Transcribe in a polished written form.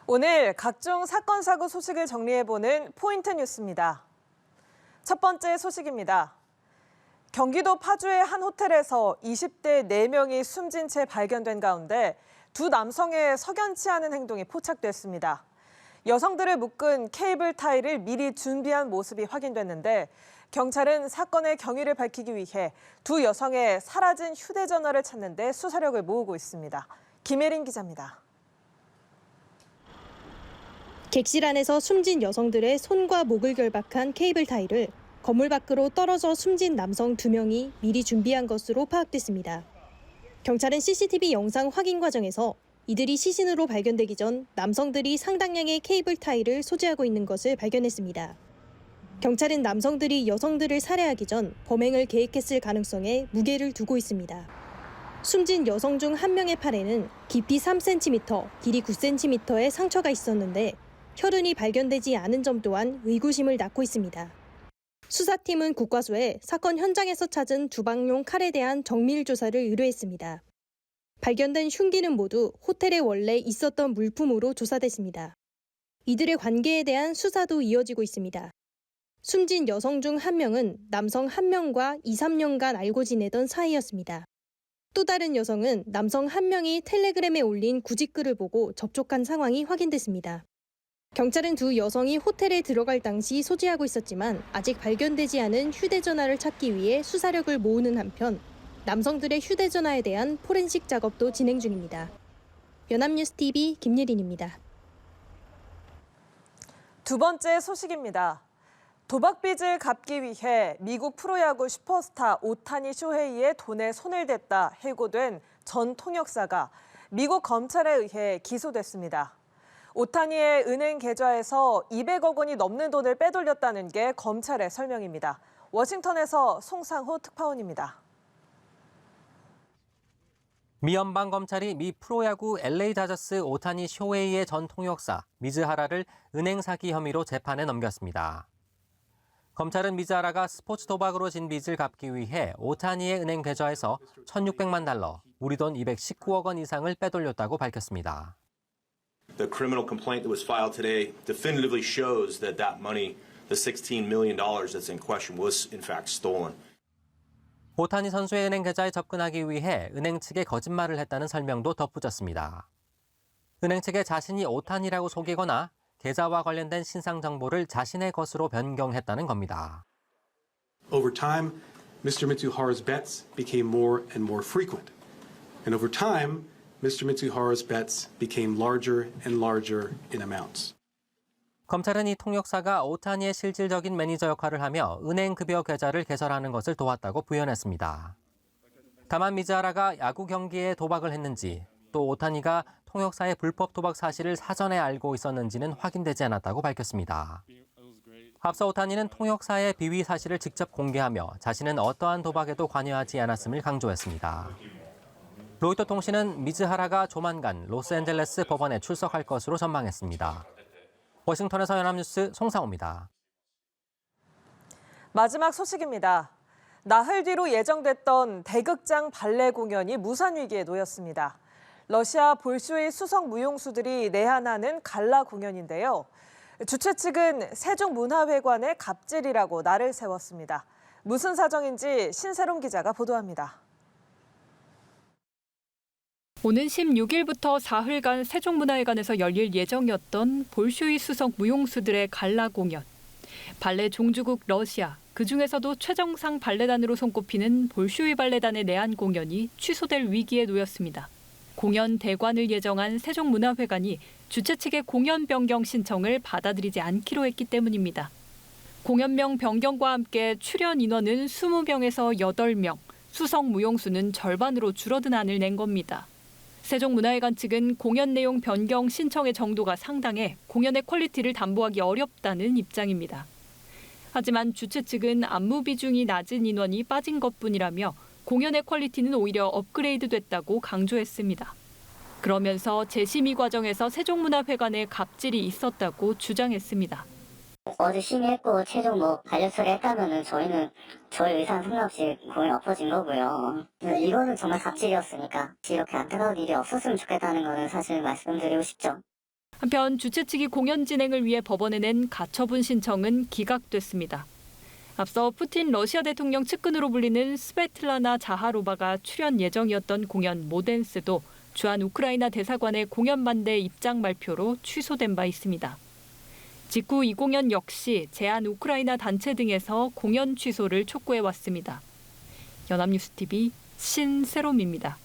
오늘 각종 사건, 사고 소식을 정리해보는 포인트 뉴스입니다. 첫 번째 소식입니다. 경기도 파주의 한 호텔에서 20대 4명이 숨진 채 발견된 가운데 두 남성의 석연치 않은 행동이 포착됐습니다. 여성들을 묶은 케이블 타이를 미리 준비한 모습이 확인됐는데 경찰은 사건의 경위를 밝히기 위해 두 여성의 사라진 휴대전화를 찾는 데 수사력을 모으고 있습니다. 김혜린 기자입니다. 객실 안에서 숨진 여성들의 손과 목을 결박한 케이블 타이를 건물 밖으로 떨어져 숨진 남성 2명이 미리 준비한 것으로 파악됐습니다. 경찰은 CCTV 영상 확인 과정에서 이들이 시신으로 발견되기 전 남성들이 상당량의 케이블 타이를 소지하고 있는 것을 발견했습니다. 경찰은 남성들이 여성들을 살해하기 전 범행을 계획했을 가능성에 무게를 두고 있습니다. 숨진 여성 중 한 명의 팔에는 깊이 3cm, 길이 9cm의 상처가 있었는데 혈흔이 발견되지 않은 점 또한 의구심을 낳고 있습니다. 수사팀은 국과수에 사건 현장에서 찾은 주방용 칼에 대한 정밀 조사를 의뢰했습니다. 발견된 흉기는 모두 호텔에 원래 있었던 물품으로 조사됐습니다. 이들의 관계에 대한 수사도 이어지고 있습니다. 숨진 여성 중 한 명은 남성 한 명과 2, 3년간 알고 지내던 사이였습니다. 또 다른 여성은 남성 한 명이 텔레그램에 올린 구직글을 보고 접촉한 상황이 확인됐습니다. 경찰은 두 여성이 호텔에 들어갈 당시 소지하고 있었지만 아직 발견되지 않은 휴대전화를 찾기 위해 수사력을 모으는 한편 남성들의 휴대전화에 대한 포렌식 작업도 진행 중입니다. 연합뉴스TV 김예린입니다. 두 번째 소식입니다. 도박빚을 갚기 위해 미국 프로야구 슈퍼스타 오타니 쇼헤이의 돈에 손을 댔다 해고된 전 통역사가 미국 검찰에 의해 기소됐습니다. 오타니의 은행 계좌에서 200억 원이 넘는 돈을 빼돌렸다는 게 검찰의 설명입니다. 워싱턴에서 송상호 특파원입니다. 미 연방검찰이 미 프로야구 LA 다저스 오타니 쇼헤이의 전 통역사 미즈하라를 은행 사기 혐의로 재판에 넘겼습니다. 검찰은 미즈하라가 스포츠 도박으로 진 빚을 갚기 위해 오타니의 은행 계좌에서 1,600만 달러, 우리 돈 219억 원 이상을 빼돌렸다고 밝혔습니다. The criminal complaint that was filed today definitively shows that that money, the $16 million that's in question, was in fact stolen. 오타니 선수의 은행 계좌에 접근하기 위해 은행 측에 거짓말을 했다는 설명도 덧붙였습니다. 은행 측에 자신이 오타니라고 속이거나 계좌와 관련된 신상 정보를 자신의 것으로 변경했다는 겁니다. Over time, Mr. Mitsuhara's bets became more and more frequent. And over time, Mr. Mitsuhara's bets became larger and larger in amounts. 검찰은 이 통역사가 오타니의 실질적인 매니저 역할을 하며 은행 급여 계좌를 개설하는 것을 도왔다고 부연했습니다. 다만 미즈하라가 야구 경기에 도박을 했는지 또 오타니가 통역사의 불법 도박 사실을 사전에 알고 있었는지는 확인되지 않았다고 밝혔습니다. 앞서 오타니는 통역사의 비위 사실을 직접 공개하며 자신은 어떠한 도박에도 관여하지 않았음을 강조했습니다. 로이터 통신은 미즈하라가 조만간 로스앤젤레스 법원에 출석할 것으로 전망했습니다. 워싱턴에서 연합뉴스 송상호입니다. 마지막 소식입니다. 나흘 뒤로 예정됐던 대극장 발레 공연이 무산 위기에 놓였습니다. 러시아 볼쇼이 수석 무용수들이 내한하는 갈라 공연인데요. 주최 측은 세종문화회관의 갑질이라고 날을 세웠습니다. 무슨 사정인지 신세롬 기자가 보도합니다. 오는 16일부터 사흘간 세종문화회관에서 열릴 예정이었던 볼쇼이 수석 무용수들의 갈라 공연. 발레 종주국 러시아, 그중에서도 최정상 발레단으로 손꼽히는 볼쇼이 발레단의 내한 공연이 취소될 위기에 놓였습니다. 공연 대관을 예정한 세종문화회관이 주최 측의 공연 변경 신청을 받아들이지 않기로 했기 때문입니다. 공연명 변경과 함께 출연 인원은 20명에서 8명, 수석 무용수는 절반으로 줄어든 안을 낸 겁니다. 세종문화회관 측은 공연 내용 변경 신청의 정도가 상당해 공연의 퀄리티를 담보하기 어렵다는 입장입니다. 하지만 주최 측은 안무 비중이 낮은 인원이 빠진 것뿐이라며 공연의 퀄리티는 오히려 업그레이드 됐다고 강조했습니다. 그러면서 재심의 과정에서 세종문화회관에 갑질이 있었다고 주장했습니다. 어제 심의했고 최종 반려 처리했다면은 저희는 저희 의사는 상관없이 공연이 엎어진 거고요. 이거는 정말 갑질이었으니까 이렇게 안타까운 일이 없었으면 좋겠다는 거는 사실 말씀드리고 싶죠. 한편 주최 측이 공연 진행을 위해 법원에 낸 가처분 신청은 기각됐습니다. 앞서 푸틴 러시아 대통령 측근으로 불리는 스베틀라나 자하로바가 출연 예정이었던 공연 모덴스도 주한 우크라이나 대사관의 공연 반대 입장 발표로 취소된 바 있습니다. 직후 이 공연 역시 제한 우크라이나 단체 등에서 공연 취소를 촉구해 왔습니다. 연합뉴스TV 신세롬입니다.